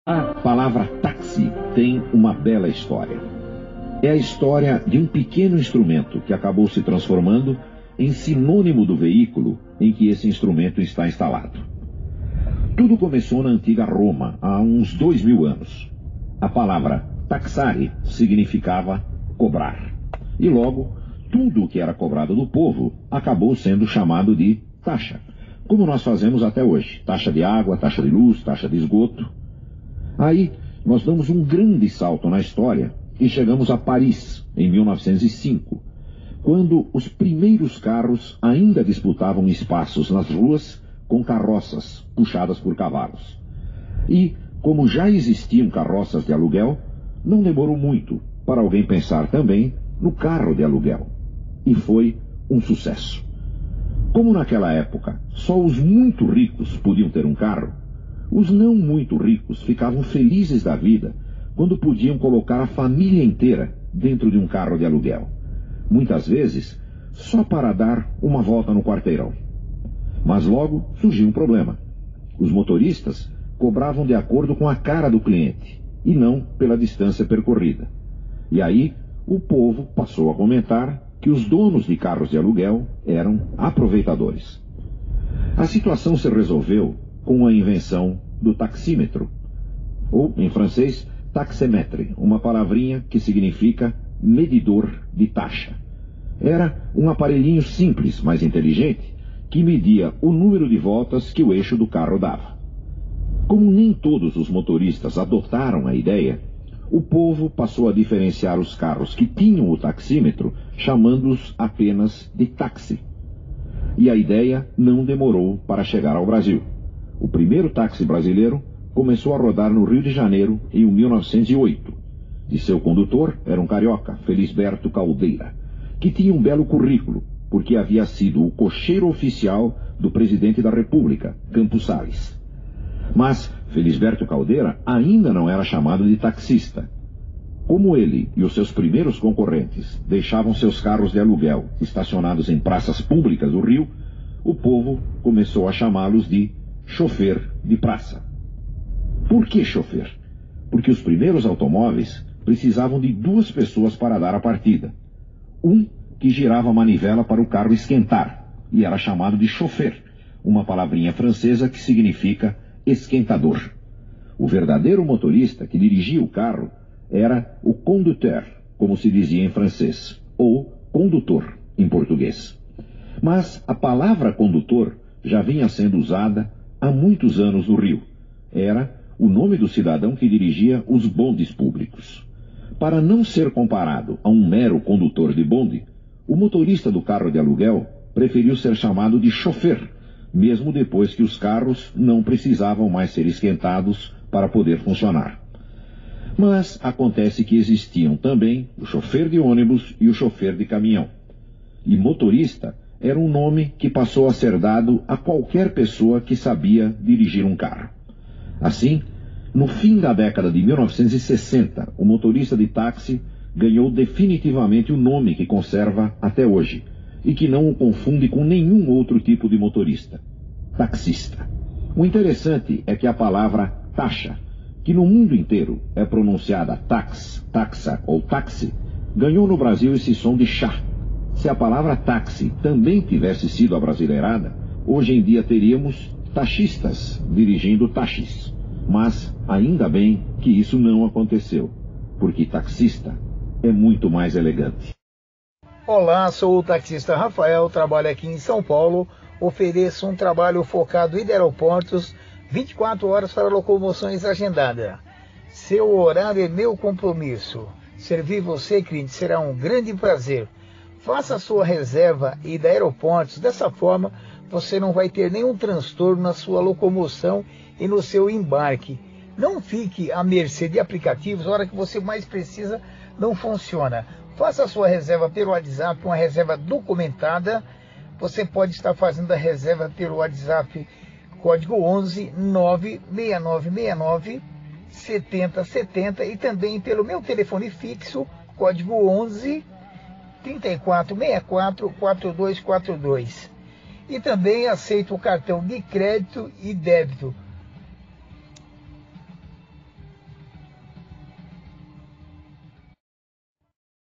A palavra táxi tem uma bela história. É a história de um pequeno instrumento que acabou se transformando em sinônimo do veículo em que esse instrumento está instalado. Tudo começou na antiga Roma, há uns 2000 anos. A palavra taxare significava cobrar. E logo, tudo o que era cobrado do povo acabou sendo chamado de taxa, como nós fazemos até hoje. Taxa de água, taxa de luz, taxa de esgoto. Aí, nós damos um grande salto na história e chegamos a Paris, em 1905, quando os primeiros carros ainda disputavam espaços nas ruas com carroças puxadas por cavalos. E, como já existiam carroças de aluguel, não demorou muito para alguém pensar também no carro de aluguel. E foi um sucesso. Como naquela época só os muito ricos podiam ter um carro, os não muito ricos ficavam felizes da vida quando podiam colocar a família inteira dentro de um carro de aluguel. Muitas vezes, só para dar uma volta no quarteirão. Mas logo surgiu um problema. Os motoristas cobravam de acordo com a cara do cliente, e não pela distância percorrida. E aí, o povo passou a comentar que os donos de carros de aluguel eram aproveitadores. A situação se resolveu com a invenção do taxímetro, ou, em francês, taxémetre, uma palavrinha que significa medidor de taxa. Era um aparelhinho simples, mas inteligente, que media o número de voltas que o eixo do carro dava. Como nem todos os motoristas adotaram a ideia, o povo passou a diferenciar os carros que tinham o taxímetro, chamando-os apenas de táxi. E a ideia não demorou para chegar ao Brasil. O primeiro táxi brasileiro começou a rodar no Rio de Janeiro em 1908. E seu condutor era um carioca, Felisberto Caldeira, que tinha um belo currículo, porque havia sido o cocheiro oficial do presidente da República, Campos Salles. Mas Felisberto Caldeira ainda não era chamado de taxista. Como ele e os seus primeiros concorrentes deixavam seus carros de aluguel estacionados em praças públicas do Rio, o povo começou a chamá-los de chofer de praça. Por que chofer? Porque os primeiros automóveis precisavam de duas pessoas para dar a partida. Um que girava a manivela para o carro esquentar, e era chamado de chofer, uma palavrinha francesa que significa esquentador. O verdadeiro motorista que dirigia o carro era o conducteur, como se dizia em francês, ou condutor em português. Mas a palavra condutor já vinha sendo usada há muitos anos no Rio. Era o nome do cidadão que dirigia os bondes públicos. Para não ser comparado a um mero condutor de bonde, o motorista do carro de aluguel preferiu ser chamado de chofer, mesmo depois que os carros não precisavam mais ser esquentados para poder funcionar. Mas acontece que existiam também o chofer de ônibus e o chofer de caminhão. E motorista era um nome que passou a ser dado a qualquer pessoa que sabia dirigir um carro. Assim, no fim da década de 1960, o motorista de táxi ganhou definitivamente o nome que conserva até hoje, e que não o confunde com nenhum outro tipo de motorista: taxista. O interessante é que a palavra taxa, que no mundo inteiro é pronunciada tax, taxa ou táxi, ganhou no Brasil esse som de chá. Se a palavra táxi também tivesse sido abrasileirada, hoje em dia teríamos taxistas dirigindo táxis. Mas ainda bem que isso não aconteceu, porque taxista é muito mais elegante. Olá, sou o taxista Rafael, trabalho aqui em São Paulo, ofereço um trabalho focado em aeroportos, 24 horas para locomoções agendadas. Seu horário é meu compromisso. Servir você, cliente, será um grande prazer. Faça a sua reserva e da Aeroportos, dessa forma você não vai ter nenhum transtorno na sua locomoção e no seu embarque. Não fique à mercê de aplicativos, a hora que você mais precisa não funciona. Faça a sua reserva pelo WhatsApp, uma reserva documentada. Você pode estar fazendo a reserva pelo WhatsApp, código 11 96969 7070, e também pelo meu telefone fixo, código 11 3464 4242. E também aceito o cartão de crédito e débito.